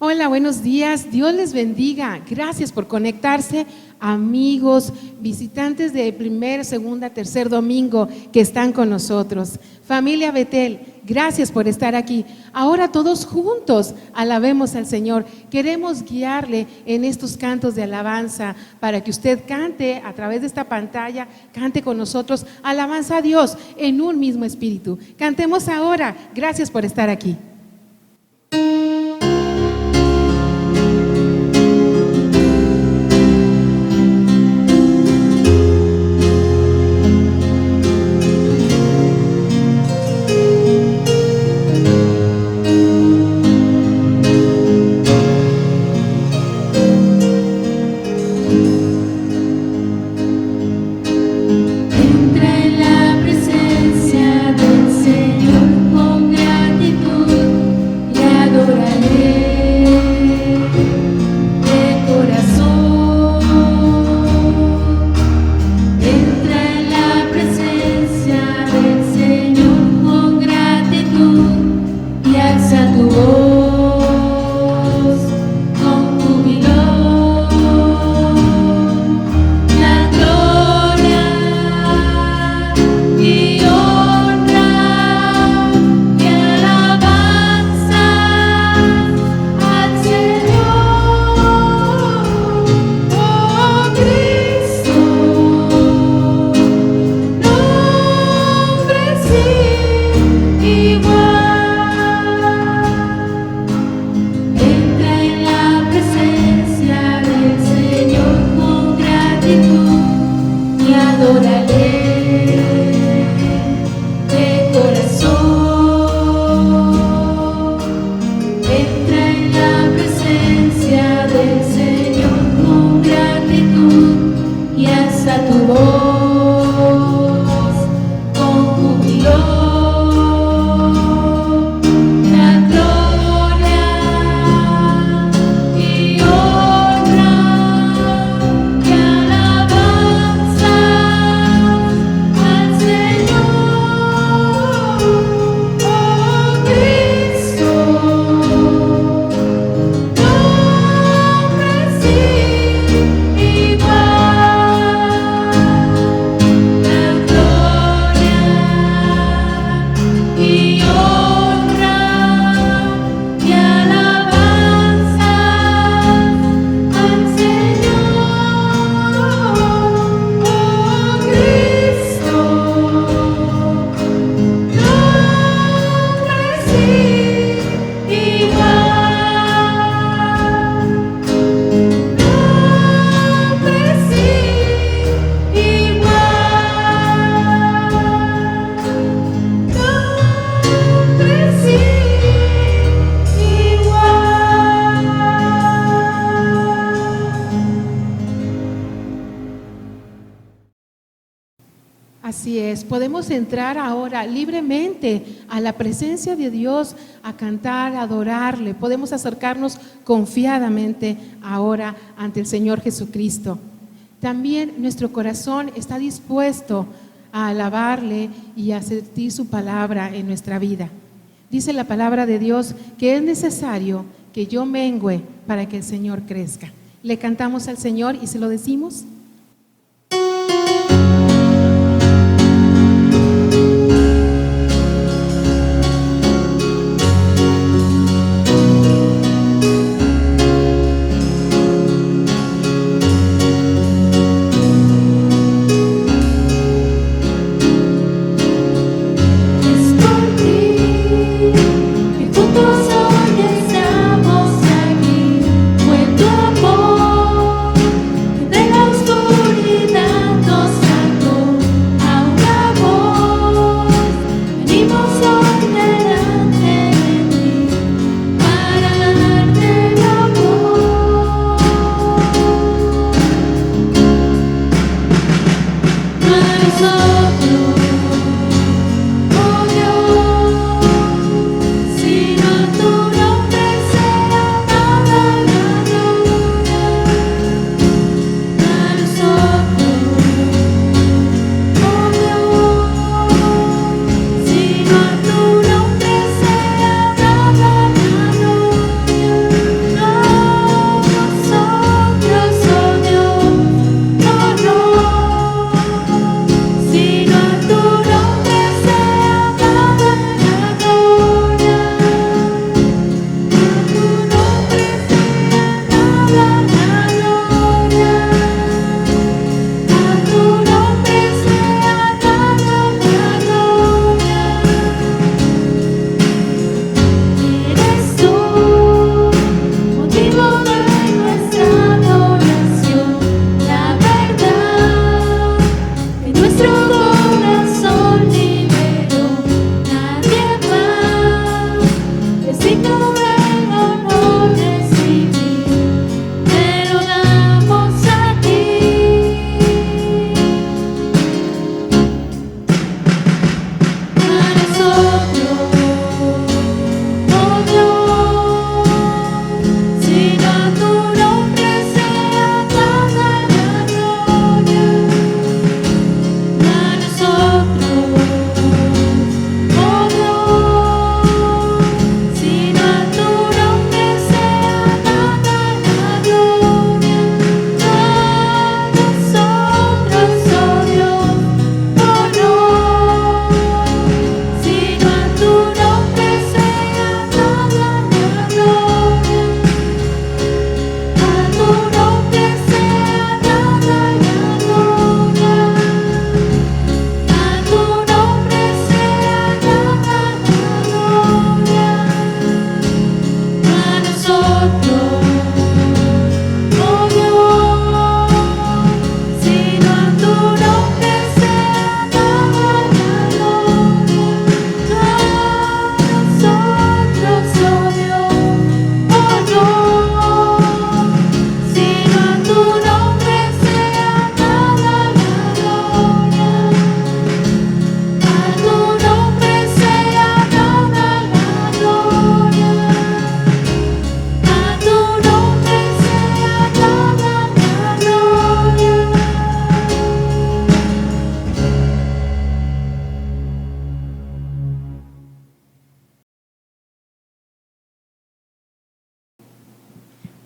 Hola, buenos días. Dios les bendiga. Gracias por conectarse, amigos, visitantes de primer, segunda, tercer domingo que están con nosotros. Familia Betel, gracias por estar aquí. Ahora todos juntos alabemos al Señor. Queremos guiarle en estos cantos de alabanza para que usted cante a través de esta pantalla, cante con nosotros alabanza a Dios en un mismo espíritu. Cantemos ahora. Gracias por estar aquí. Así es, podemos entrar ahora libremente a la presencia de Dios, a cantar, a adorarle. Podemos acercarnos confiadamente ahora ante el Señor Jesucristo. También nuestro corazón está dispuesto a alabarle y a sentir su palabra en nuestra vida. Dice la palabra de Dios que es necesario que yo mengüe para que el Señor crezca. Le cantamos al Señor y se lo decimos. Si no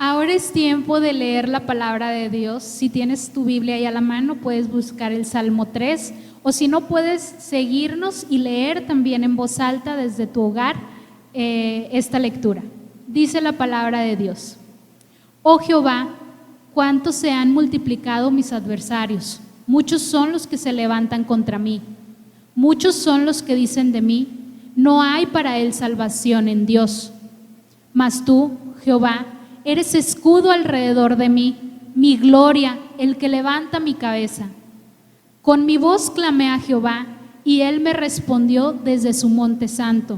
Ahora es tiempo de leer la palabra de Dios. Si tienes tu Biblia ahí a la mano, puedes buscar el Salmo 3, o si no, puedes seguirnos y leer también en voz alta desde tu hogar esta lectura. Dice la palabra de Dios: Oh Jehová, cuánto se han multiplicado mis adversarios, muchos son los que se levantan contra mí, muchos son los que dicen de mí, no hay para él salvación en Dios. Mas tú, Jehová, eres escudo alrededor de mí, mi gloria, el que levanta mi cabeza. Con mi voz clamé a Jehová, y él me respondió desde su monte santo.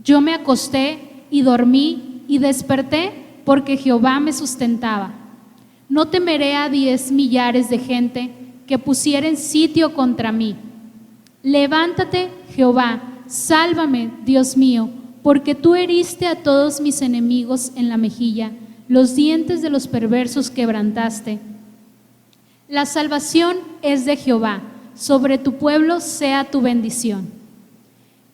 Yo me acosté y dormí y desperté, porque Jehová me sustentaba. No temeré a 10 millares de gente que pusieren sitio contra mí. Levántate, Jehová, sálvame, Dios mío, porque tú heriste a todos mis enemigos en la mejilla, los dientes de los perversos quebrantaste. La salvación es de Jehová, sobre tu pueblo sea tu bendición.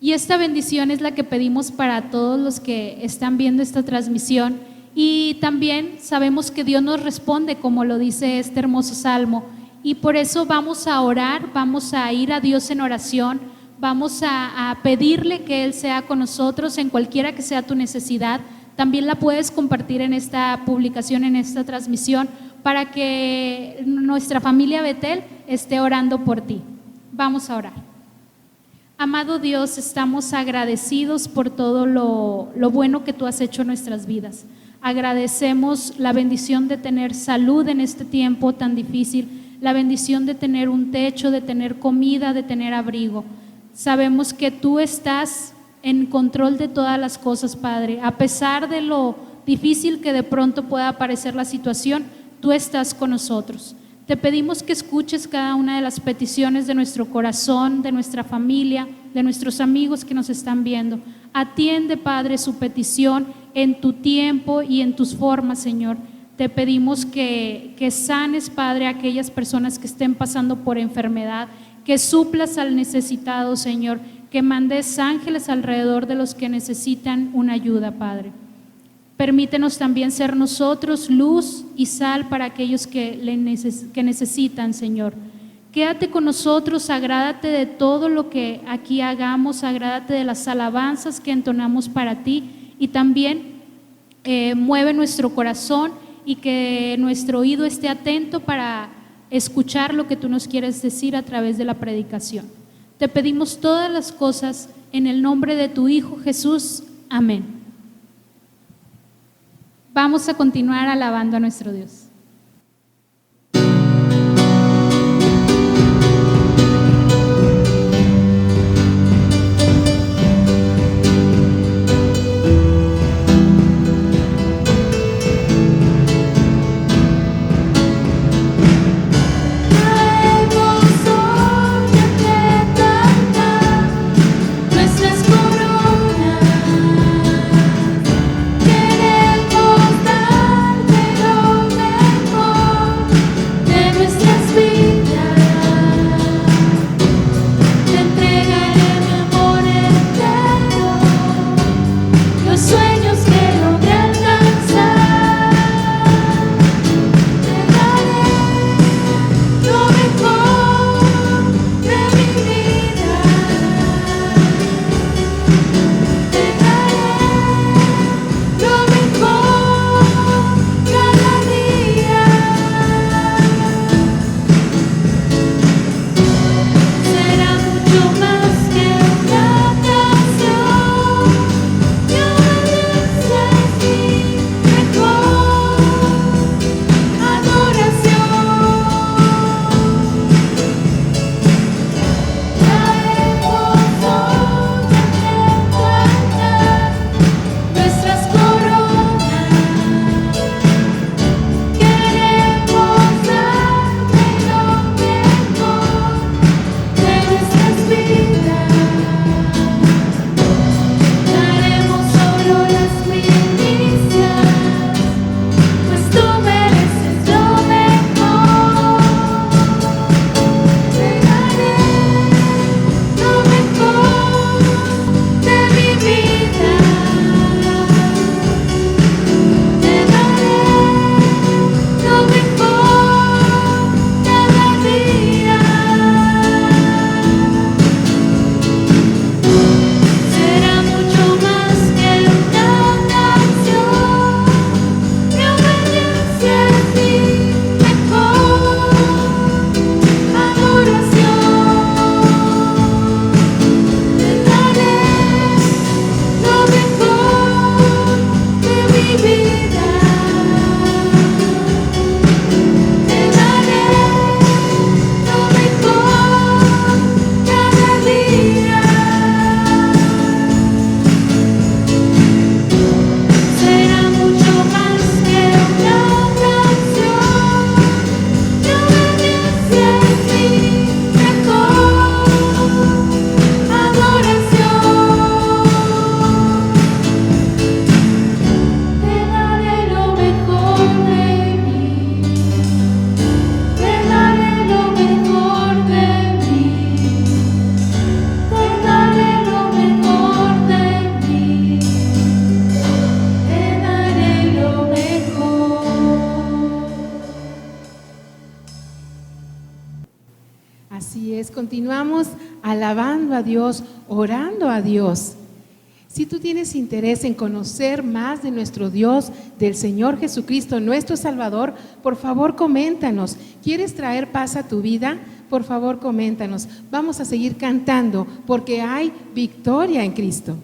Y esta bendición es la que pedimos para todos los que están viendo esta transmisión, y también sabemos que Dios nos responde, como lo dice este hermoso salmo, y por eso vamos a orar, vamos a ir a Dios en oración, vamos a pedirle que Él sea con nosotros en cualquiera que sea tu necesidad. También la puedes compartir en esta publicación, en esta transmisión, para que nuestra familia Betel esté orando por ti. Vamos a orar. Amado Dios, estamos agradecidos por todo lo bueno que tú has hecho en nuestras vidas. Agradecemos la bendición de tener salud en este tiempo tan difícil, la bendición de tener un techo, de tener comida, de tener abrigo. Sabemos que tú estás en control de todas las cosas, Padre. A pesar de lo difícil que de pronto pueda parecer la situación, tú estás con nosotros. Te pedimos que escuches cada una de las peticiones de nuestro corazón, de nuestra familia, de nuestros amigos que nos están viendo. Atiende, Padre, su petición en tu tiempo y en tus formas, Señor. Te pedimos que sanes, Padre, a aquellas personas que estén pasando por enfermedad, que suplas al necesitado, Señor, que mandes ángeles alrededor de los que necesitan una ayuda, Padre. Permítenos también ser nosotros luz y sal para aquellos que necesitan, Señor. Quédate con nosotros, agrádate de todo lo que aquí hagamos, agrádate de las alabanzas que entonamos para ti, y también mueve nuestro corazón y que nuestro oído esté atento para escuchar lo que tú nos quieres decir a través de la predicación. Te pedimos todas las cosas en el nombre de tu Hijo Jesús. Amén. Vamos a continuar alabando a nuestro Dios. continuamos alabando a Dios, orando a Dios. Si tú tienes interés en conocer más de nuestro Dios, del Señor Jesucristo, nuestro Salvador, por favor coméntanos. ¿Quieres traer paz a tu vida? Por favor coméntanos. Vamos a seguir cantando porque hay victoria en Cristo.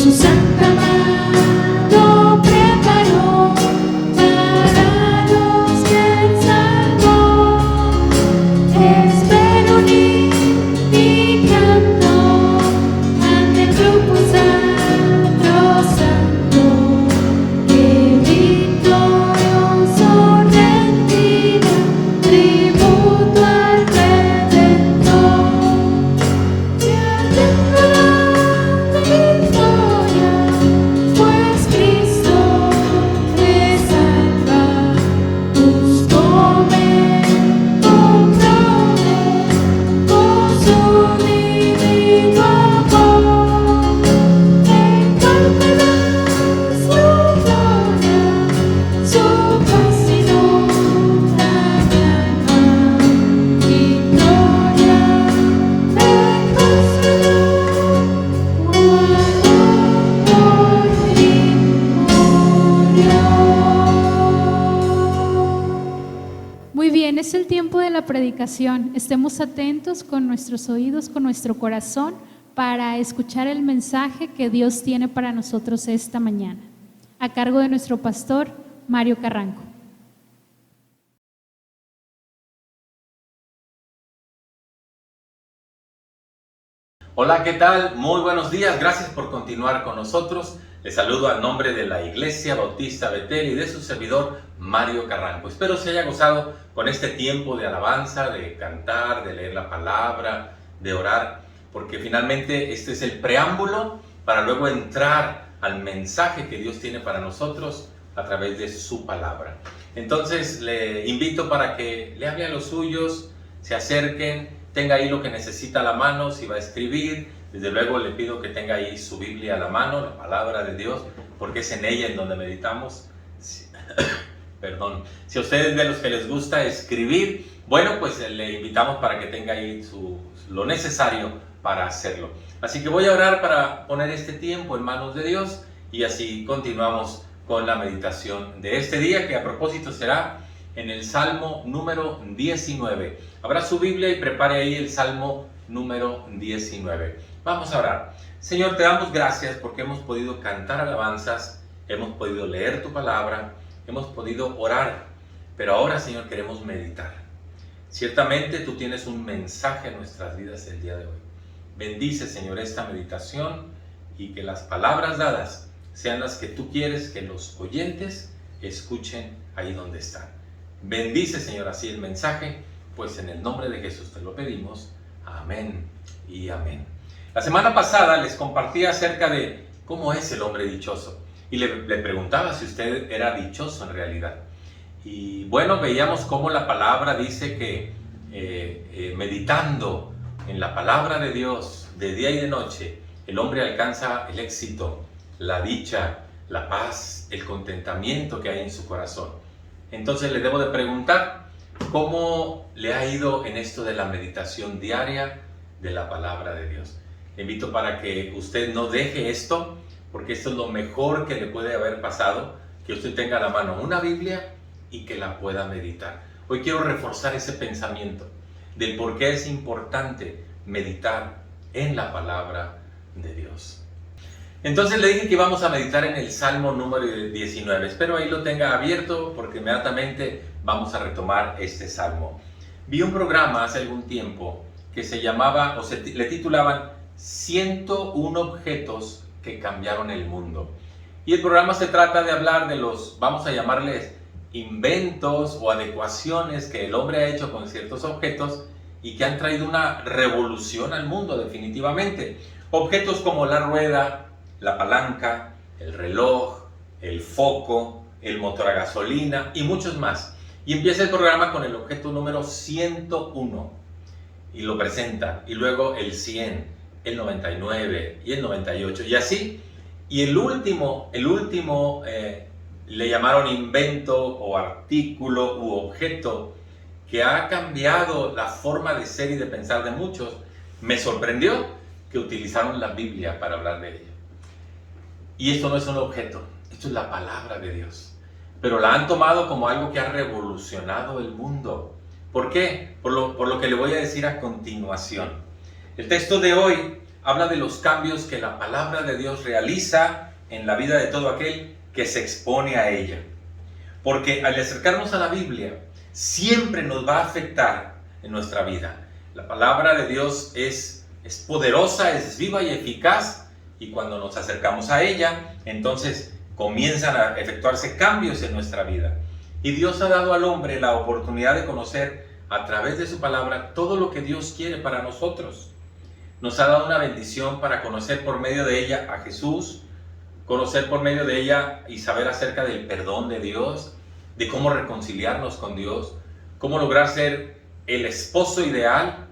Su sangre Es el tiempo de la predicación. Estemos atentos con nuestros oídos, con nuestro corazón, para escuchar el mensaje que Dios tiene para nosotros esta mañana. A cargo de nuestro pastor, Mario Carranco. Hola, ¿qué tal? Muy buenos días. Gracias por continuar con nosotros. Les saludo al nombre de la Iglesia Bautista Betel y de su servidor, Mario Carranco. Espero se haya gozado con este tiempo de alabanza, de cantar, de leer la palabra, de orar, porque finalmente este es el preámbulo para luego entrar al mensaje que Dios tiene para nosotros a través de su palabra. Entonces le invito para que le hable a los suyos, se acerquen tenga ahí lo que necesita a la mano, si va a escribir. Desde luego le pido que tenga ahí su Biblia a la mano, la palabra de Dios, porque es en ella en donde meditamos. Perdón. Si a ustedes de los que les gusta escribir, bueno, pues le invitamos para que tenga ahí lo necesario para hacerlo. Así que voy a orar para poner este tiempo en manos de Dios y así continuamos con la meditación de este día, que a propósito será en el Salmo número 19. Abra su Biblia y prepare ahí el Salmo número 19. Vamos a orar. Señor, te damos gracias porque hemos podido cantar alabanzas, hemos podido leer tu palabra, hemos podido orar, pero ahora, Señor, queremos meditar. Ciertamente tú tienes un mensaje en nuestras vidas el día de hoy. Bendice, Señor, esta meditación y que las palabras dadas sean las que tú quieres que los oyentes escuchen ahí donde están. Bendice, Señor, así el mensaje, pues en el nombre de Jesús te lo pedimos. Amén y amén. La semana pasada les compartí acerca de cómo es el hombre dichoso y le preguntaba si usted era dichoso en realidad. Y bueno, veíamos cómo la palabra dice que meditando en la palabra de Dios de día y de noche, el hombre alcanza el éxito, la dicha, la paz, el contentamiento que hay en su corazón. Entonces le debo de preguntar, ¿cómo le ha ido en esto de la meditación diaria de la palabra de Dios? Le invito para que usted no deje esto, porque esto es lo mejor que le puede haber pasado, que usted tenga a la mano una Biblia y que la pueda meditar. Hoy quiero reforzar ese pensamiento del por qué es importante meditar en la palabra de Dios. Entonces le dije que íbamos a meditar en el Salmo número 19. Espero ahí lo tenga abierto porque inmediatamente vamos a retomar este Salmo. Vi un programa hace algún tiempo que se llamaba, le titulaban 101 objetos que cambiaron el mundo. Y el programa se trata de hablar de los, vamos a llamarles, inventos o adecuaciones que el hombre ha hecho con ciertos objetos y que han traído una revolución al mundo definitivamente. Objetos como la rueda, la palanca, el reloj, el foco, el motor a gasolina y muchos más. Y empieza el programa con el objeto número 101 y lo presenta, y luego el 100, el 99 y el 98 y así. Y el último le llamaron invento o artículo u objeto que ha cambiado la forma de ser y de pensar de muchos. Me sorprendió que utilizaron la Biblia para hablar de ella. Y esto no es un objeto, esto es la palabra de Dios. Pero la han tomado como algo que ha revolucionado el mundo. ¿Por qué? Por lo que le voy a decir a continuación. El texto de hoy habla de los cambios que la palabra de Dios realiza en la vida de todo aquel que se expone a ella. Porque al acercarnos a la Biblia, siempre nos va a afectar en nuestra vida. La palabra de Dios es poderosa, es viva y eficaz, y cuando nos acercamos a ella, entonces comienzan a efectuarse cambios en nuestra vida. Y Dios ha dado al hombre la oportunidad de conocer a través de su palabra todo lo que Dios quiere para nosotros. Nos ha dado una bendición para conocer por medio de ella a Jesús, conocer por medio de ella y saber acerca del perdón de Dios, de cómo reconciliarnos con Dios, cómo lograr ser el esposo ideal,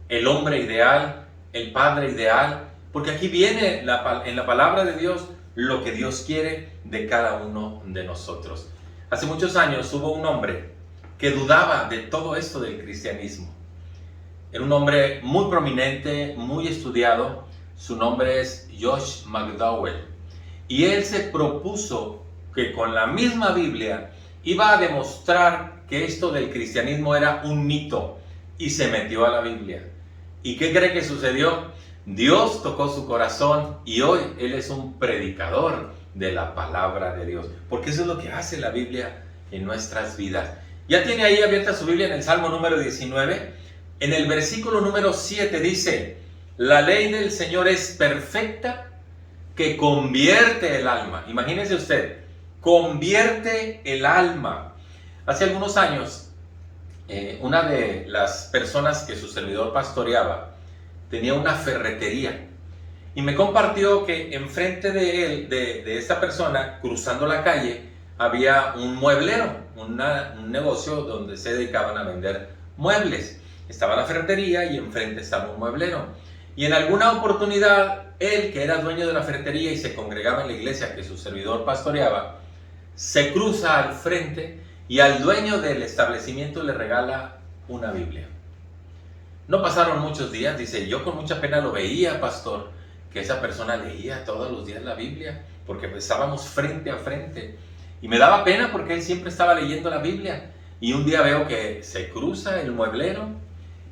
el hombre ideal, el padre ideal, porque aquí viene en la palabra de Dios lo que Dios quiere de cada uno de nosotros. Hace muchos años hubo un hombre que dudaba de todo esto del cristianismo. Era un hombre muy prominente, muy estudiado. Su nombre es Josh McDowell. Y él se propuso que con la misma Biblia iba a demostrar que esto del cristianismo era un mito. Y se metió a la Biblia. ¿Y qué cree que sucedió? Dios tocó su corazón y hoy él es un predicador de la palabra de Dios. Porque eso es lo que hace la Biblia en nuestras vidas. Ya tiene ahí abierta su Biblia en el Salmo número 19. En el versículo número 7 dice: la ley del Señor es perfecta, que convierte el alma. Imagínese usted, convierte el alma. Hace algunos años, una de las personas que su servidor pastoreaba tenía una ferretería y me compartió que enfrente de él, de esta persona, cruzando la calle, había un mueblero, un negocio donde se dedicaban a vender muebles. estaba la ferretería y enfrente estaba un mueblero. Y en alguna oportunidad, él, que era dueño de la ferretería y se congregaba en la iglesia que su servidor pastoreaba, se cruza al frente y al dueño del establecimiento le regala una Biblia. No pasaron muchos días, dice, yo con mucha pena lo veía, pastor, que esa persona leía todos los días la Biblia, porque estábamos frente a frente. Y me daba pena porque él siempre estaba leyendo la Biblia. Y un día veo que se cruza el mueblero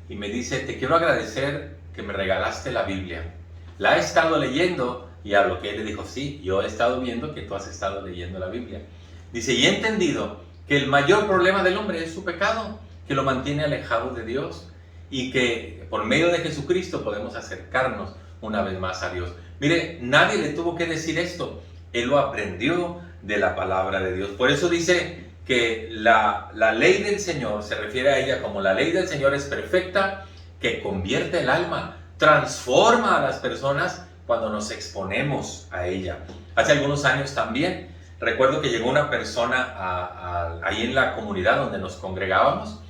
y me dice, te quiero agradecer que me regalaste la Biblia. La he estado leyendo. Y a lo que él le dijo, sí, yo he estado viendo que tú has estado leyendo la Biblia. Dice, y he entendido que el mayor problema del hombre es su pecado, que lo mantiene alejado de Dios y que por medio de Jesucristo podemos acercarnos una vez más a Dios. Mire, nadie le tuvo que decir esto, él lo aprendió de la palabra de Dios. Por eso dice que la ley del Señor, se refiere a ella como la ley del Señor es perfecta, que convierte el alma, transforma a las personas cuando nos exponemos a ella. Hace algunos años también, recuerdo que llegó una persona ahí en la comunidad donde nos congregábamos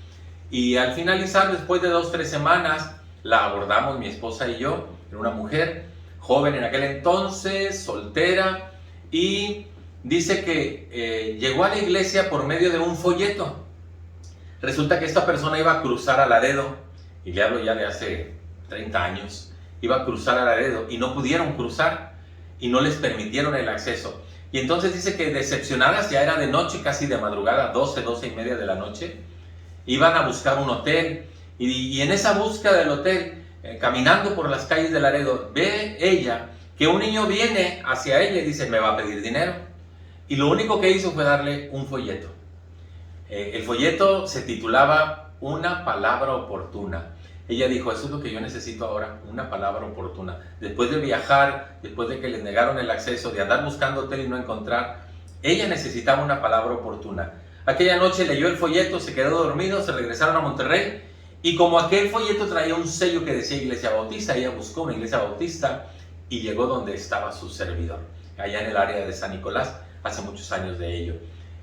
y al finalizar, después de 2 o 3 semanas, la abordamos mi esposa y yo. Era una mujer joven en aquel entonces, soltera, y dice que llegó a la iglesia por medio de un folleto. Resulta que esta persona iba a cruzar a Laredo, y le hablo ya de hace 30 años, iba a cruzar a Laredo y no pudieron cruzar y no les permitieron el acceso. Y entonces dice que decepcionadas, ya era de noche, casi de madrugada, 12 y media de la noche, iban a buscar un hotel y en esa búsqueda del hotel, caminando por las calles de Laredo, ve ella que un niño viene hacia ella y dice, me va a pedir dinero. Y lo único que hizo fue darle un folleto. El folleto se titulaba Una palabra oportuna. Ella dijo, eso es lo que yo necesito ahora, una palabra oportuna. Después de viajar, después de que les negaron el acceso, de andar buscando hotel y no encontrar, ella necesitaba una palabra oportuna. Aquella noche leyó el folleto, se quedó dormido, se regresaron a Monterrey y como aquel folleto traía un sello que decía Iglesia Bautista, ella buscó una Iglesia Bautista y llegó donde estaba su servidor, allá en el área de San Nicolás, hace muchos años de ello.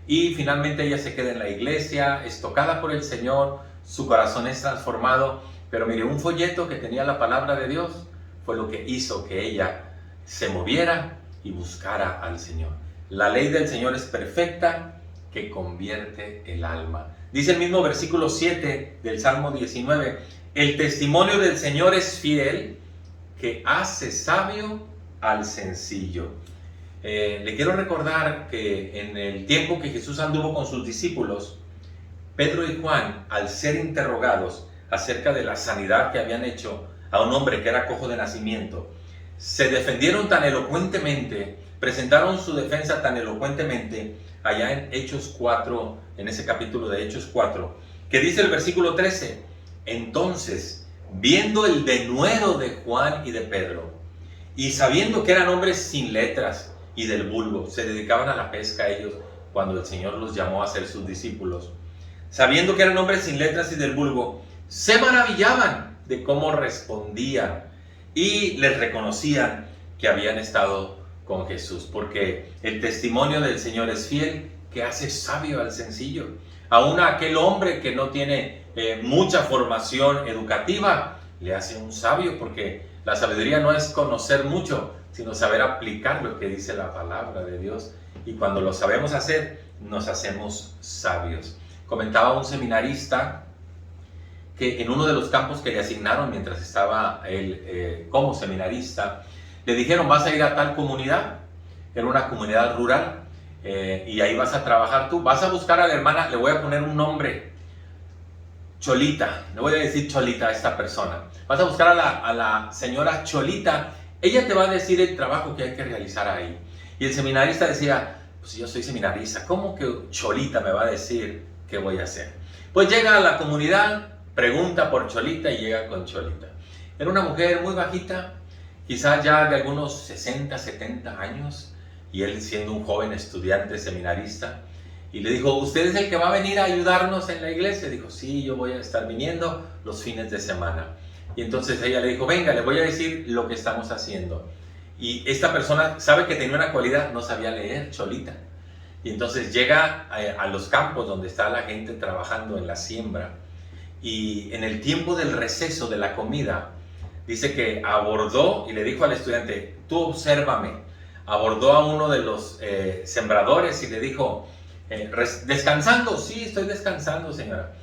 Y finalmente ella se queda en la iglesia, es tocada por el Señor, su corazón es transformado. Pero mire, un folleto que tenía la palabra de Dios fue lo que hizo que ella se moviera y buscara al Señor. La ley del Señor es perfecta, que convierte el alma. Dice el mismo versículo 7 del Salmo 19, el testimonio del Señor es fiel, que hace sabio al sencillo. Le quiero recordar que en el tiempo que Jesús anduvo con sus discípulos, Pedro y Juan, al ser interrogados acerca de la sanidad que habían hecho a un hombre que era cojo de nacimiento, se defendieron tan elocuentemente, presentaron su defensa tan elocuentemente, allá en Hechos 4, en ese capítulo de Hechos 4, que dice el versículo 13, entonces, viendo el denuedo de Juan y de Pedro, y sabiendo que eran hombres sin letras y del vulgo, se dedicaban a la pesca ellos, cuando el Señor los llamó a ser sus discípulos, sabiendo que eran hombres sin letras y del vulgo, se maravillaban de cómo respondían y les reconocían que habían estado con Jesús, porque el testimonio del Señor es fiel, que hace sabio al sencillo. Aún a aquel hombre que no tiene mucha formación educativa, le hace un sabio, porque la sabiduría no es conocer mucho, sino saber aplicar lo que dice la palabra de Dios. Y cuando lo sabemos hacer, nos hacemos sabios. Comentaba un seminarista que en uno de los campos que le asignaron mientras estaba él como seminarista, le dijeron, vas a ir a tal comunidad, era una comunidad rural, y ahí vas a trabajar tú, vas a buscar a la hermana, le voy a poner un nombre, Cholita, le voy a decir Cholita a esta persona, vas a buscar a la señora Cholita, ella te va a decir el trabajo que hay que realizar ahí. Y el seminarista decía, pues yo soy seminarista, ¿cómo que Cholita me va a decir qué voy a hacer? Pues llega a la comunidad, pregunta por Cholita y llega con Cholita. Era una mujer muy bajita, quizás ya de algunos 60, 70 años, y él siendo un joven estudiante seminarista, y le dijo, ¿usted es el que va a venir a ayudarnos en la iglesia? Dijo, sí, yo voy a estar viniendo los fines de semana. Y entonces ella le dijo, venga, le voy a decir lo que estamos haciendo. Y esta persona sabe que tenía una cualidad, no sabía leer, Cholita. Y entonces llega a los campos donde está la gente trabajando en la siembra, y en el tiempo del receso de la comida, dice que abordó y le dijo al estudiante, tú obsérvame. Abordó a uno de los sembradores y le dijo, ¿descansando? Sí, estoy descansando, señora.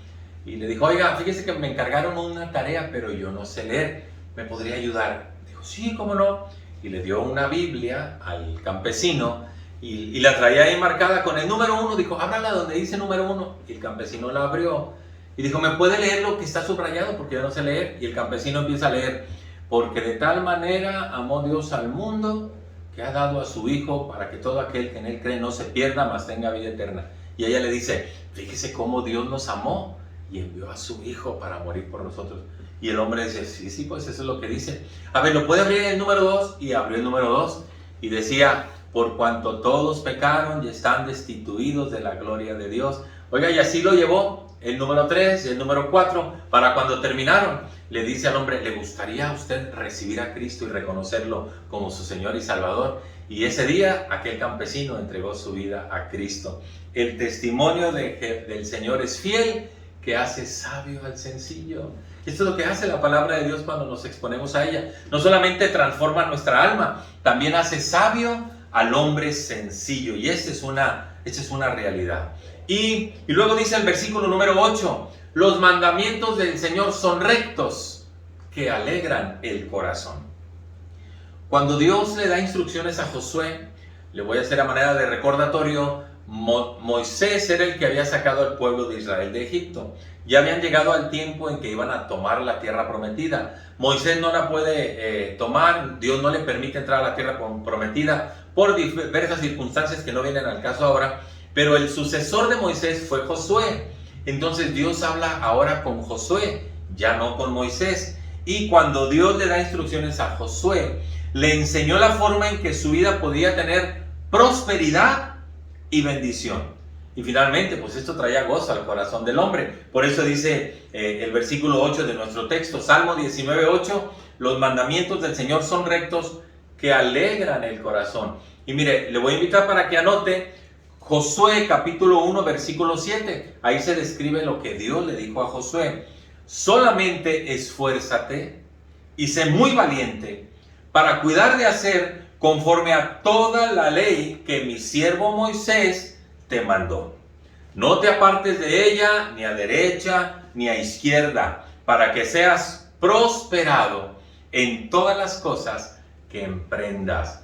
Y le dijo, oiga, fíjese que me encargaron una tarea, pero yo no sé leer, ¿me podría ayudar? Dijo, sí, cómo no. Y le dio una Biblia al campesino y la traía ahí marcada con el número 1. Dijo, ábrala donde dice número 1. Y el campesino la abrió y dijo, ¿me puede leer lo que está subrayado? Porque yo no sé leer. Y el campesino empieza a leer, porque de tal manera amó Dios al mundo, que ha dado a su Hijo para que todo aquel que en Él cree no se pierda, mas tenga vida eterna. Y ella le dice, fíjese cómo Dios nos amó y envió a su Hijo para morir por nosotros. Y el hombre dice, sí, pues eso es lo que dice. A ver, ¿lo puede abrir el número 2? Y abrió el número 2 y decía, por cuanto todos pecaron y están destituidos de la gloria de Dios. Oiga, y así lo llevó el número 3 y el número 4, para cuando terminaron, le dice al hombre, ¿le gustaría a usted recibir a Cristo y reconocerlo como su Señor y Salvador? Y ese día, aquel campesino entregó su vida a Cristo. El testimonio del Señor es fiel, que hace sabio al sencillo. Esto es lo que hace la palabra de Dios cuando nos exponemos a ella. No solamente transforma nuestra alma, también hace sabio al hombre sencillo. Y esta es una realidad. Y luego dice el versículo número 8, los mandamientos del Señor son rectos, que alegran el corazón. Cuando Dios le da instrucciones a Josué, le voy a hacer a manera de recordatorio, Moisés era el que había sacado al pueblo de Israel de Egipto. Ya habían llegado al tiempo en que iban a tomar la tierra prometida. Moisés no la puede tomar, Dios no le permite entrar a la tierra prometida por diversas circunstancias que no vienen al caso ahora. Pero el sucesor de Moisés fue Josué. Entonces Dios habla ahora con Josué, ya no con Moisés. Y cuando Dios le da instrucciones a Josué, le enseñó la forma en que su vida podía tener prosperidad y bendición. Y finalmente, pues esto traía gozo al corazón del hombre. Por eso dice el versículo 8 de nuestro texto, Salmo 19:8, los mandamientos del Señor son rectos, que alegran el corazón. Y mire, le voy a invitar para que anote Josué capítulo 1 versículo 7. Ahí se describe lo que Dios le dijo a Josué. Solamente esfuérzate y sé muy valiente para cuidar de hacer conforme a toda la ley que mi siervo Moisés te mandó. No te apartes de ella ni a derecha ni a izquierda, para que seas prosperado en todas las cosas que emprendas.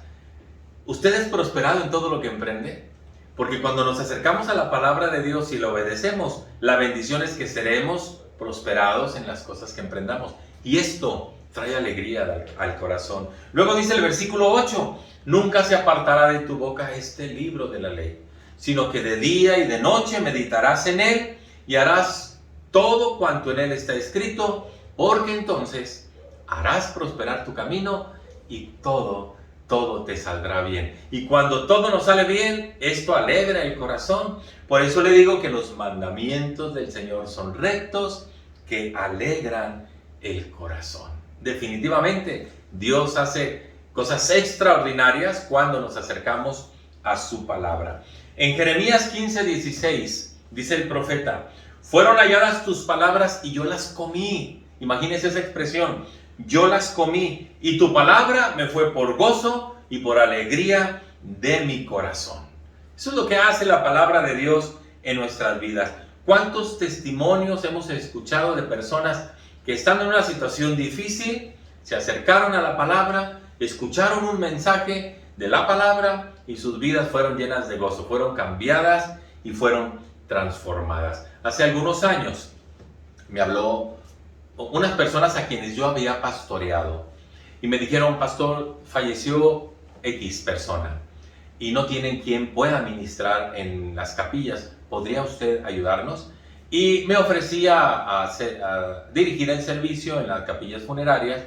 ¿Usted es prosperado en todo lo que emprende? Porque cuando nos acercamos a la palabra de Dios y la obedecemos, la bendición es que seremos prosperados en las cosas que emprendamos. Y esto trae alegría al corazón. Luego dice el versículo 8, nunca se apartará de tu boca este libro de la ley, sino que de día y de noche meditarás en él y harás todo cuanto en él está escrito, porque entonces harás prosperar tu camino y todo te saldrá bien. Y cuando todo nos sale bien, esto alegra el corazón. Por eso le digo que los mandamientos del Señor son rectos, que alegran el corazón. Definitivamente, Dios hace cosas extraordinarias cuando nos acercamos a su palabra. En Jeremías 15:16 dice el profeta, fueron halladas tus palabras y yo las comí. Imagínese esa expresión, yo las comí y tu palabra me fue por gozo y por alegría de mi corazón. Eso es lo que hace la palabra de Dios en nuestras vidas. ¿Cuántos testimonios hemos escuchado de personas que estando en una situación difícil, se acercaron a la palabra, escucharon un mensaje de la palabra y sus vidas fueron llenas de gozo, fueron cambiadas y fueron transformadas? Hace algunos años me habló unas personas a quienes yo había pastoreado y me dijeron, pastor, falleció X persona y no tienen quien pueda ministrar en las capillas, ¿podría usted ayudarnos? Y me ofrecía a dirigir el servicio en las capillas funerarias,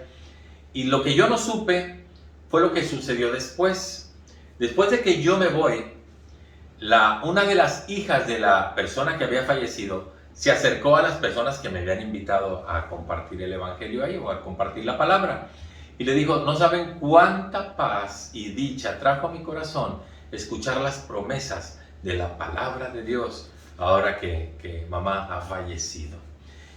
y lo que yo no supe fue lo que sucedió después. Después de que yo me voy, una de las hijas de la persona que había fallecido se acercó a las personas que me habían invitado a compartir el evangelio ahí o a compartir la palabra y le dijo, no saben cuánta paz y dicha trajo a mi corazón escuchar las promesas de la palabra de Dios ahora que mamá ha fallecido.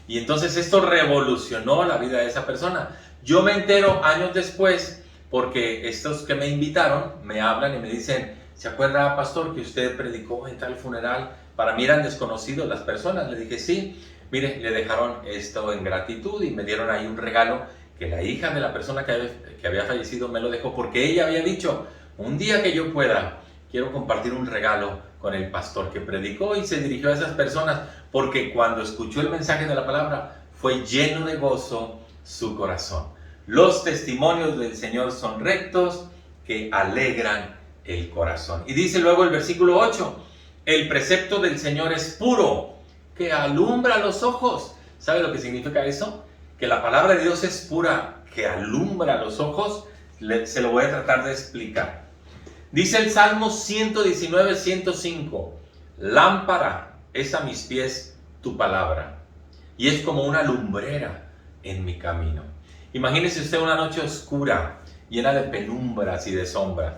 Y entonces esto revolucionó la vida de esa persona. Yo me entero años después porque estos que me invitaron me hablan y me dicen, ¿se acuerda, pastor, que usted predicó en tal funeral? Para mí eran desconocidos las personas. Le dije, sí, mire, le dejaron esto en gratitud y me dieron ahí un regalo que la hija de la persona que había fallecido me lo dejó porque ella había dicho, un día que yo pueda, quiero compartir un regalo con el pastor que predicó, y se dirigió a esas personas porque cuando escuchó el mensaje de la palabra fue lleno de gozo su corazón. Los testimonios del Señor son rectos que alegran el corazón. Y dice luego el versículo 8, el precepto del Señor es puro, que alumbra los ojos. ¿Sabe lo que significa eso? Que la palabra de Dios es pura, que alumbra los ojos. Se lo voy a tratar de explicar. Dice el Salmo 119, 105, lámpara es a mis pies tu palabra, y es como una lumbrera en mi camino. Imagínese usted una noche oscura, llena de penumbras y de sombras.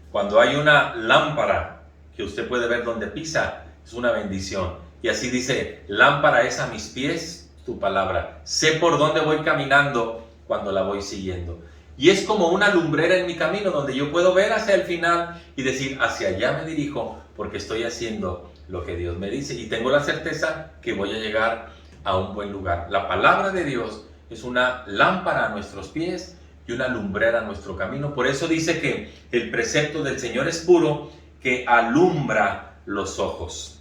Cuando hay una lámpara que usted puede ver donde pisa, es una bendición. Y así dice, lámpara es a mis pies tu palabra. Sé por dónde voy caminando cuando la voy siguiendo. Y es como una lumbrera en mi camino donde yo puedo ver hacia el final y decir, hacia allá me dirijo porque estoy haciendo lo que Dios me dice. Y tengo la certeza que voy a llegar a un buen lugar. La palabra de Dios es una lámpara a nuestros pies y una lumbrera a nuestro camino. Por eso dice que el precepto del Señor es puro, que alumbra los ojos.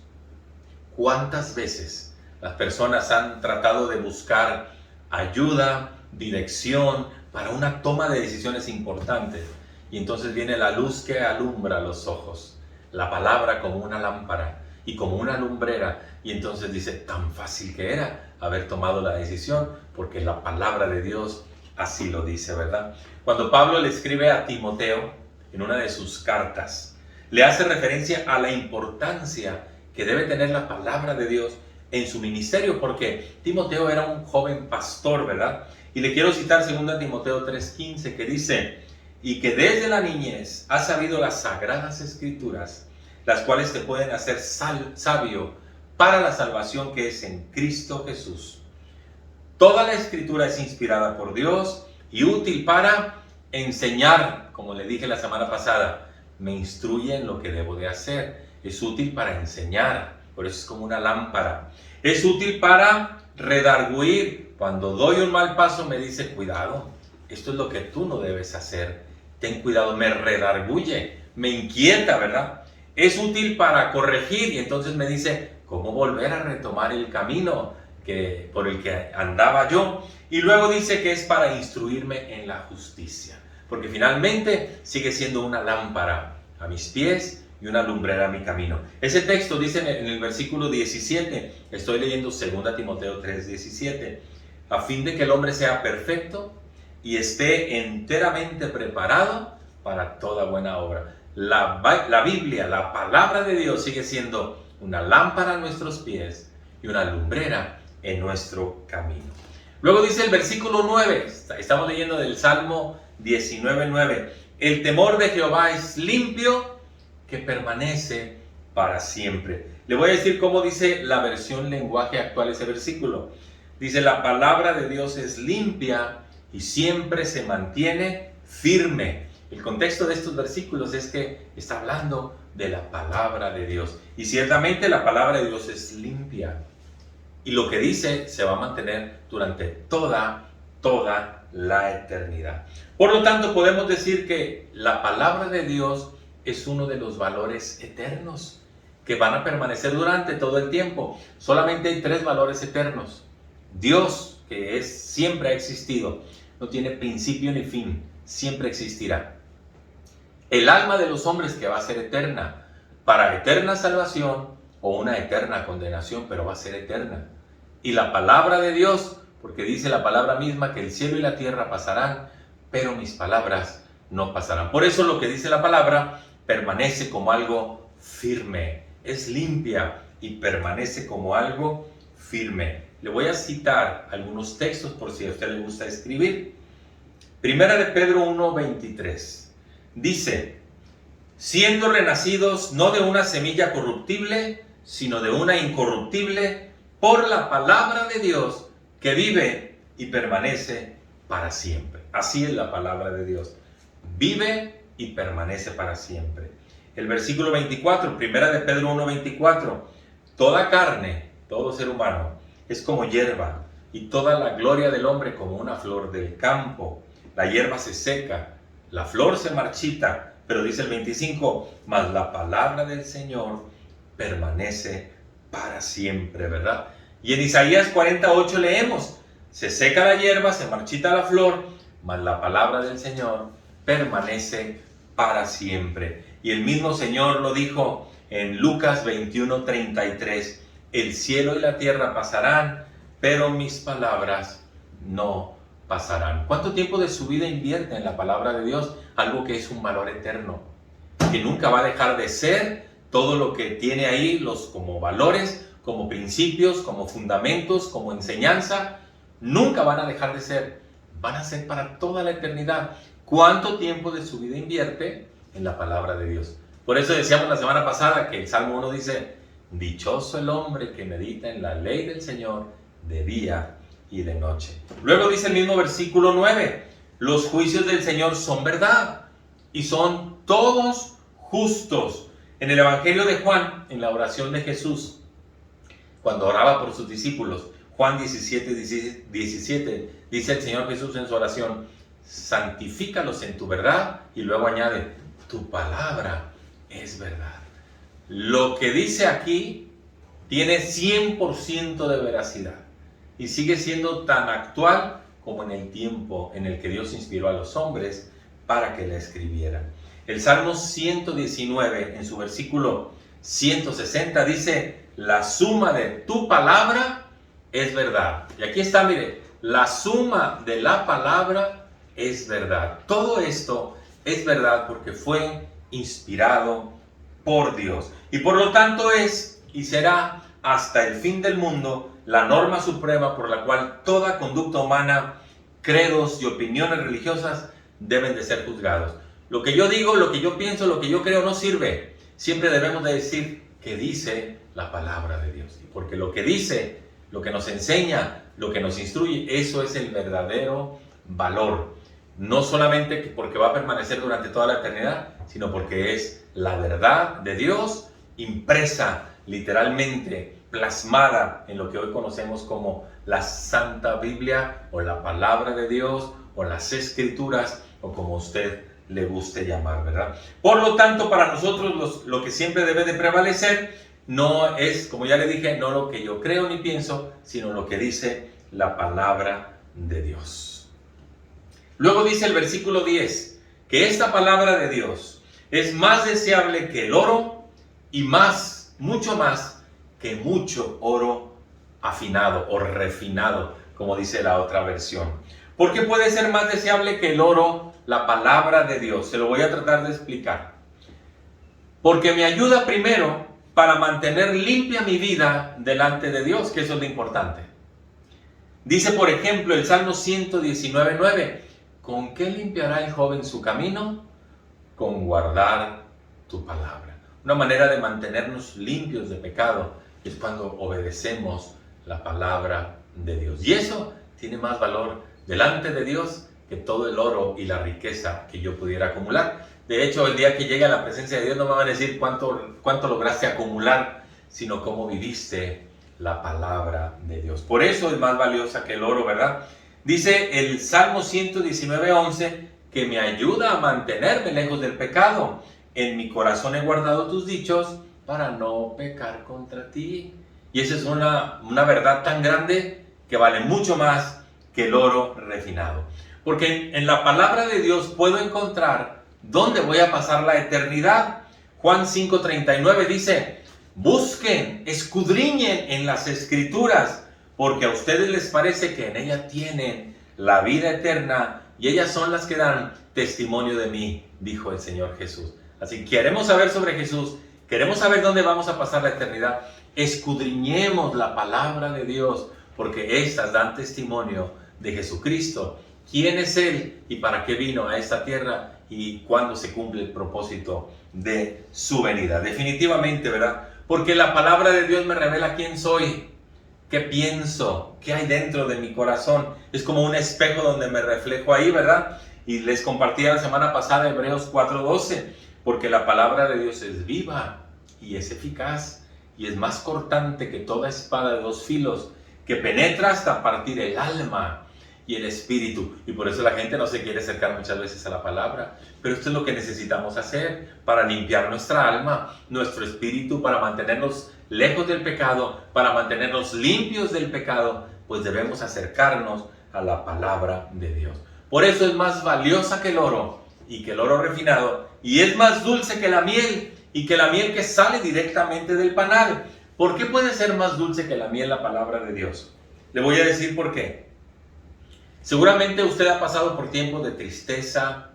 ¿Cuántas veces las personas han tratado de buscar ayuda, dirección para una toma de decisiones importantes? Y entonces viene la luz que alumbra los ojos, la palabra como una lámpara y como una lumbrera. Y entonces dice, tan fácil que era haber tomado la decisión, porque la palabra de Dios así lo dice, ¿verdad? Cuando Pablo le escribe a Timoteo en una de sus cartas, le hace referencia a la importancia que debe tener la palabra de Dios en su ministerio, porque Timoteo era un joven pastor, ¿verdad? Y le quiero citar 2 Timoteo 3:15, que dice, y que desde la niñez has sabido las sagradas escrituras, las cuales te pueden hacer sabio para la salvación que es en Cristo Jesús. Toda la escritura es inspirada por Dios y útil para enseñar, como le dije la semana pasada, me instruye en lo que debo de hacer. Es útil para enseñar, por eso es como una lámpara. Es útil para redarguir. Cuando doy un mal paso me dice, cuidado, esto es lo que tú no debes hacer. Ten cuidado, me redarguye, me inquieta, ¿verdad? Es útil para corregir y entonces me dice, ¿cómo volver a retomar el camino por el que andaba yo? Y luego dice que es para instruirme en la justicia, porque finalmente sigue siendo una lámpara a mis pies y una lumbrera a mi camino. Ese texto dice en el versículo 17, estoy leyendo 2 Timoteo 3:17, a fin de que el hombre sea perfecto y esté enteramente preparado para toda buena obra. La Biblia, la palabra de Dios, sigue siendo una lámpara a nuestros pies y una lumbrera en nuestro camino. Luego dice el versículo 9, estamos leyendo del Salmo 19:9, el temor de Jehová es limpio, que permanece para siempre. Le voy a decir cómo dice la versión lenguaje actual ese versículo. Dice, la palabra de Dios es limpia y siempre se mantiene firme. El contexto de estos versículos es que está hablando de la palabra de Dios. Y ciertamente la palabra de Dios es limpia. Y lo que dice se va a mantener durante toda la eternidad. Por lo tanto, podemos decir que la palabra de Dios es uno de los valores eternos que van a permanecer durante todo el tiempo. Solamente hay 3 valores eternos. Dios, que siempre ha existido, no tiene principio ni fin, siempre existirá. El alma de los hombres, que va a ser eterna, para eterna salvación o una eterna condenación, pero va a ser eterna. Y la palabra de Dios, porque dice la palabra misma que el cielo y la tierra pasarán, pero mis palabras no pasarán. Por eso lo que dice la palabra permanece como algo firme, es limpia y permanece como algo firme. Le voy a citar algunos textos por si a usted le gusta escribir. Primera de Pedro 1:23 dice, siendo renacidos no de una semilla corruptible, sino de una incorruptible, por la palabra de Dios que vive y permanece para siempre. Así es la palabra de Dios. Vive y permanece para siempre. El versículo 24, primera de Pedro 1:24, toda carne, todo ser humano, es como hierba, y toda la gloria del hombre como una flor del campo. La hierba se seca, la flor se marchita, pero dice el 25, mas la palabra del Señor permanece para siempre, ¿verdad? Y en Isaías 48 leemos, se seca la hierba, se marchita la flor, mas la palabra del Señor permanece para siempre. Y el mismo Señor lo dijo en Lucas 21:33, el cielo y la tierra pasarán, pero mis palabras no pasarán. ¿Cuánto tiempo de su vida invierte en la palabra de Dios? Algo que es un valor eterno, que nunca va a dejar de ser. Todo lo que tiene ahí, como valores, como principios, como fundamentos, como enseñanza, nunca van a dejar de ser. Van a ser para toda la eternidad. ¿Cuánto tiempo de su vida invierte en la palabra de Dios? Por eso decíamos la semana pasada que el Salmo 1 dice, dichoso el hombre que medita en la ley del Señor de día y de noche. Luego dice el mismo versículo 9, los juicios del Señor son verdad y son todos justos. En el Evangelio de Juan, en la oración de Jesús, cuando oraba por sus discípulos, Juan 17, dice el Señor Jesús en su oración, santifícalos en tu verdad, y luego añade, tu palabra es verdad. Lo que dice aquí tiene 100% de veracidad y sigue siendo tan actual como en el tiempo en el que Dios inspiró a los hombres para que la escribieran. El Salmo 119, en su versículo 160, dice, la suma de tu palabra es verdad. Y aquí está, mire, la suma de la palabra es verdad. Todo esto es verdad porque fue inspirado por Dios. Y por lo tanto es y será hasta el fin del mundo la norma suprema por la cual toda conducta humana, credos y opiniones religiosas deben de ser juzgados. Lo que yo digo, lo que yo pienso, lo que yo creo no sirve. Siempre debemos de decir que dice la palabra de Dios. Porque lo que dice, lo que nos enseña, lo que nos instruye, eso es el verdadero valor. No solamente porque va a permanecer durante toda la eternidad, sino porque es la verdad de Dios impresa, literalmente plasmada en lo que hoy conocemos como la Santa Biblia o la Palabra de Dios o las Escrituras o como usted le guste llamar, ¿verdad? Por lo tanto, para nosotros lo que siempre debe de prevalecer no es, como ya le dije, no lo que yo creo ni pienso, sino lo que dice la Palabra de Dios. Luego dice el versículo 10, que esta palabra de Dios es más deseable que el oro y mucho más que mucho oro afinado o refinado, como dice la otra versión. ¿Por qué puede ser más deseable que el oro la palabra de Dios? Se lo voy a tratar de explicar. Porque me ayuda primero para mantener limpia mi vida delante de Dios, que eso es lo importante. Dice, por ejemplo, el Salmo 119:9, ¿con qué limpiará el joven su camino? Con guardar tu palabra. Una manera de mantenernos limpios de pecado es cuando obedecemos la palabra de Dios. Y eso tiene más valor delante de Dios que todo el oro y la riqueza que yo pudiera acumular. De hecho, el día que llegue a la presencia de Dios no me van a decir cuánto lograste acumular, sino cómo viviste la palabra de Dios. Por eso es más valiosa que el oro, ¿verdad? Dice el Salmo 119:11 que me ayuda a mantenerme lejos del pecado. En mi corazón he guardado tus dichos para no pecar contra ti. Y esa es una verdad tan grande que vale mucho más que el oro refinado. Porque en la palabra de Dios puedo encontrar dónde voy a pasar la eternidad. Juan 5:39 dice, busquen, escudriñen en las Escrituras, porque a ustedes les parece que en ellas tienen la vida eterna y ellas son las que dan testimonio de mí, dijo el Señor Jesús. Así que queremos saber sobre Jesús, queremos saber dónde vamos a pasar la eternidad, escudriñemos la palabra de Dios, porque estas dan testimonio de Jesucristo, quién es Él y para qué vino a esta tierra y cuándo se cumple el propósito de su venida. Definitivamente, ¿verdad? Porque la palabra de Dios me revela quién soy, ¿Qué pienso? ¿Qué hay dentro de mi corazón? Es como un espejo donde me reflejo ahí, ¿verdad? Y les compartí la semana pasada Hebreos 4:12, porque la palabra de Dios es viva y es eficaz y es más cortante que toda espada de dos filos, que penetra hasta partir el alma y el espíritu. Y por eso la gente no se quiere acercar muchas veces a la palabra. Pero esto es lo que necesitamos hacer para limpiar nuestra alma, nuestro espíritu, para mantenernos lejos del pecado, para mantenernos limpios del pecado, pues debemos acercarnos a la palabra de Dios. Por eso es más valiosa que el oro y que el oro refinado, y es más dulce que la miel y que la miel que sale directamente del panal. ¿Por qué puede ser más dulce que la miel la palabra de Dios? Le voy a decir por qué. Seguramente usted ha pasado por tiempos de tristeza,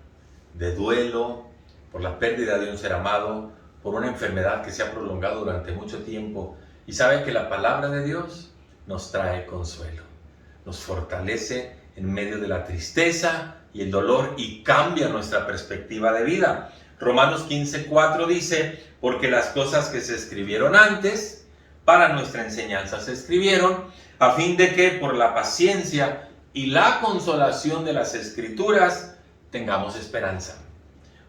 de duelo, por la pérdida de un ser amado, por una enfermedad que se ha prolongado durante mucho tiempo, y sabe que la palabra de Dios nos trae consuelo, nos fortalece en medio de la tristeza y el dolor y cambia nuestra perspectiva de vida. Romanos 15:4 dice: porque las cosas que se escribieron antes para nuestra enseñanza se escribieron, a fin de que por la paciencia y la consolación de las Escrituras tengamos esperanza.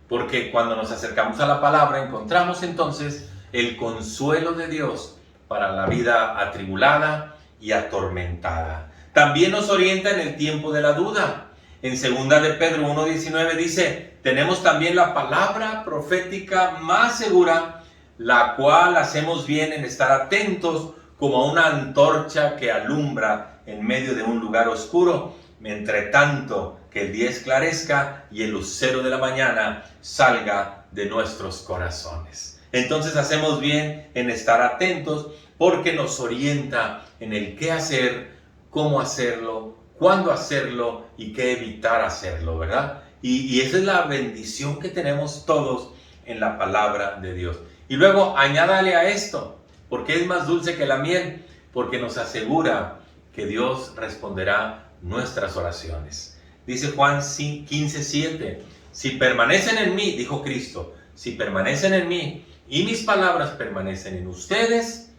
Porque cuando nos acercamos a la palabra encontramos entonces el consuelo de Dios para la vida atribulada y atormentada. También nos orienta en el tiempo de la duda. En 2 de Pedro 1:19 dice: tenemos también la palabra profética más segura, la cual hacemos bien en estar atentos como a una antorcha que alumbra en medio de un lugar oscuro, entre tanto que el día esclarezca y el lucero de la mañana salga de nuestros corazones. Entonces hacemos bien en estar atentos, porque nos orienta en el qué hacer, cómo hacerlo, cuándo hacerlo y qué evitar hacerlo, ¿verdad? Y esa es la bendición que tenemos todos en la palabra de Dios. Y luego añádale a esto: ¿por qué es más dulce que la miel? Porque nos asegura que Dios responderá nuestras oraciones. Dice Juan 15:7: si permanecen en mí, dijo Cristo, si permanecen en mí y mis palabras permanecen en ustedes,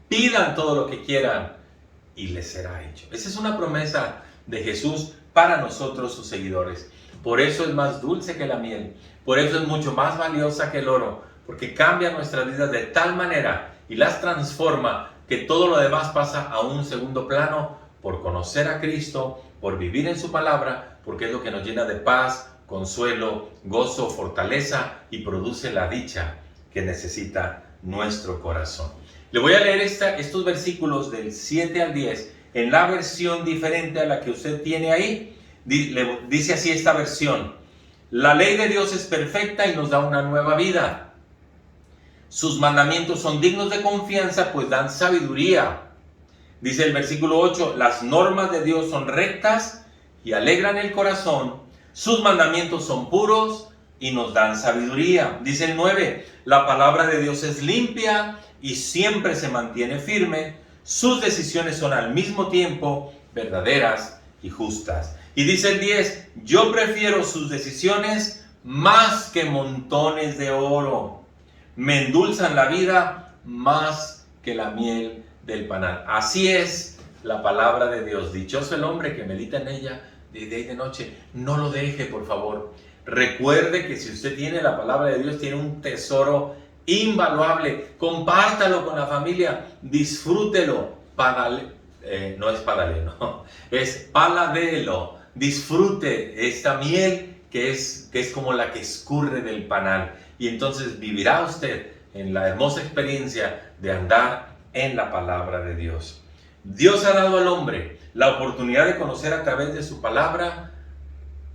pidan todo lo que quieran y les será hecho. Esa es una promesa de Jesús para nosotros, sus seguidores. Por eso es más dulce que la miel, por eso es mucho más valiosa que el oro, porque cambia nuestras vidas de tal manera y las transforma que todo lo demás pasa a un segundo plano por conocer a Cristo, por vivir en su palabra, porque es lo que nos llena de paz, consuelo, gozo, fortaleza y produce la dicha que necesita nuestro corazón. Le voy a leer estos versículos del 7 al 10 en la versión diferente a la que usted tiene ahí. Dice así esta versión: la ley de Dios es perfecta y nos da una nueva vida. Sus mandamientos son dignos de confianza, pues dan sabiduría. Dice el versículo 8: las normas de Dios son rectas y alegran el corazón. Sus mandamientos son puros y nos dan sabiduría. Dice el 9: la palabra de Dios es limpia y siempre se mantiene firme. Sus decisiones son al mismo tiempo verdaderas y justas. Y dice el 10: yo prefiero sus decisiones más que montones de oro. Me endulzan la vida más que la miel del panal. Así es la palabra de Dios. Dichoso el hombre que medita en ella de día y de noche. No lo deje, por favor. Recuerde que si usted tiene la palabra de Dios, tiene un tesoro invaluable. Compártalo con la familia, disfrútelo. No es padaleno, es paladelo. Disfrute esta miel que es como la que escurre del panal, y entonces vivirá usted en la hermosa experiencia de andar en la palabra de Dios. Dios ha dado al hombre la oportunidad de conocer a través de su palabra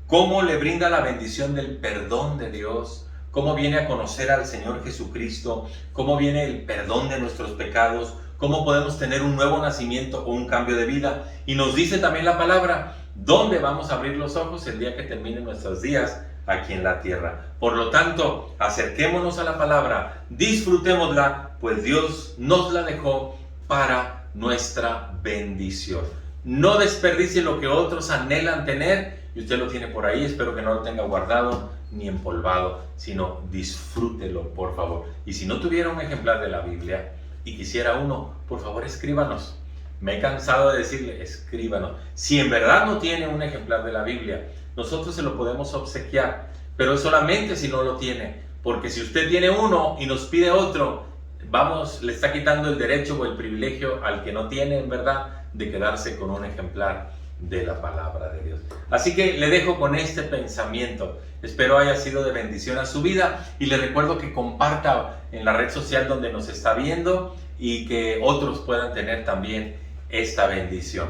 cómo le brinda la bendición del perdón de Dios, cómo viene a conocer al Señor Jesucristo, cómo viene el perdón de nuestros pecados, cómo podemos tener un nuevo nacimiento o un cambio de vida. Y nos dice también la palabra dónde vamos a abrir los ojos el día que terminen nuestros días aquí en la tierra. Por lo tanto, acerquémonos a la palabra, disfrutémosla, pues Dios nos la dejó para nuestra bendición. No desperdicie lo que otros anhelan tener y usted lo tiene por ahí. Espero que no lo tenga guardado ni empolvado, sino disfrútelo, por favor. Y si no tuviera un ejemplar de la Biblia y quisiera uno, por favor escríbanos. me he cansado de decirle, escríbanos. Si en verdad no tiene un ejemplar de la Biblia, nosotros se lo podemos obsequiar, pero es solamente si no lo tiene, porque si usted tiene uno y nos pide otro, le está quitando el derecho o el privilegio al que no tiene en verdad de quedarse con un ejemplar de la palabra de Dios. Así que le dejo con este pensamiento. Espero haya sido de bendición a su vida y le recuerdo que comparta en la red social donde nos está viendo y que otros puedan tener también esta bendición.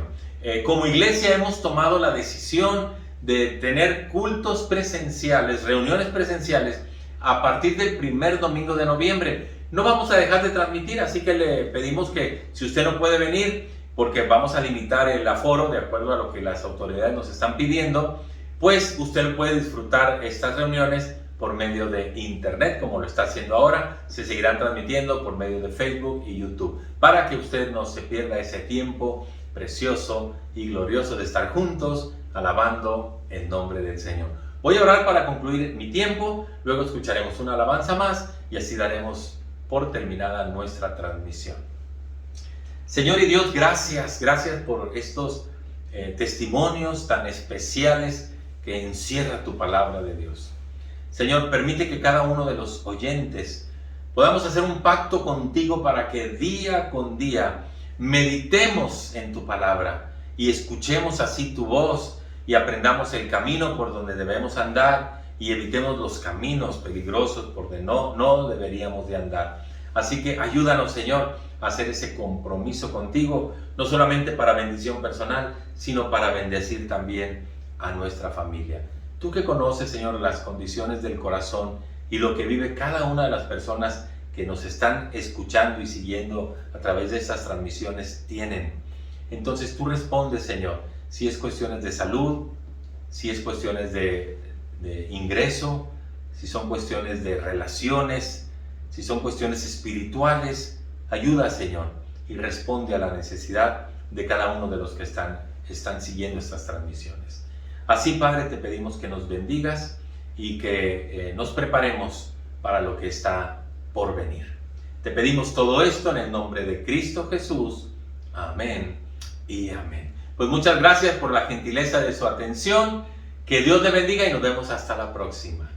Como iglesia hemos tomado la decisión de tener cultos presenciales, reuniones presenciales a partir del primer domingo de noviembre. No vamos a dejar de transmitir, así que le pedimos que si usted no puede venir, porque vamos a limitar el aforo de acuerdo a lo que las autoridades nos están pidiendo, pues usted puede disfrutar estas reuniones por medio de internet, como lo está haciendo ahora. Se seguirán transmitiendo por medio de Facebook y YouTube, para que usted no se pierda ese tiempo precioso y glorioso de estar juntos, alabando el nombre del Señor. Voy a orar para concluir mi tiempo, luego escucharemos una alabanza más y así daremos por terminada nuestra transmisión. Señor y Dios, gracias por estos testimonios tan especiales que encierra tu palabra de Dios. Señor, permite que cada uno de los oyentes podamos hacer un pacto contigo para que día con día meditemos en tu palabra y escuchemos así tu voz y aprendamos el camino por donde debemos andar y evitemos los caminos peligrosos por donde no deberíamos de andar. Así que ayúdanos, Señor, a hacer ese compromiso contigo, no solamente para bendición personal, sino para bendecir también a nuestra familia. Tú que conoces, Señor, las condiciones del corazón y lo que vive cada una de las personas que nos están escuchando y siguiendo a través de estas transmisiones tienen. Entonces tú respondes, Señor, si es cuestiones de salud, si es cuestiones de ingreso, si son cuestiones de relaciones, si son cuestiones espirituales. Ayuda, Señor, y responde a la necesidad de cada uno de los que están siguiendo estas transmisiones. Así, Padre, te pedimos que nos bendigas y que nos preparemos para lo que está por venir. Te pedimos todo esto en el nombre de Cristo Jesús. Amén y amén. Pues muchas gracias por la gentileza de su atención. Que Dios le bendiga y nos vemos hasta la próxima.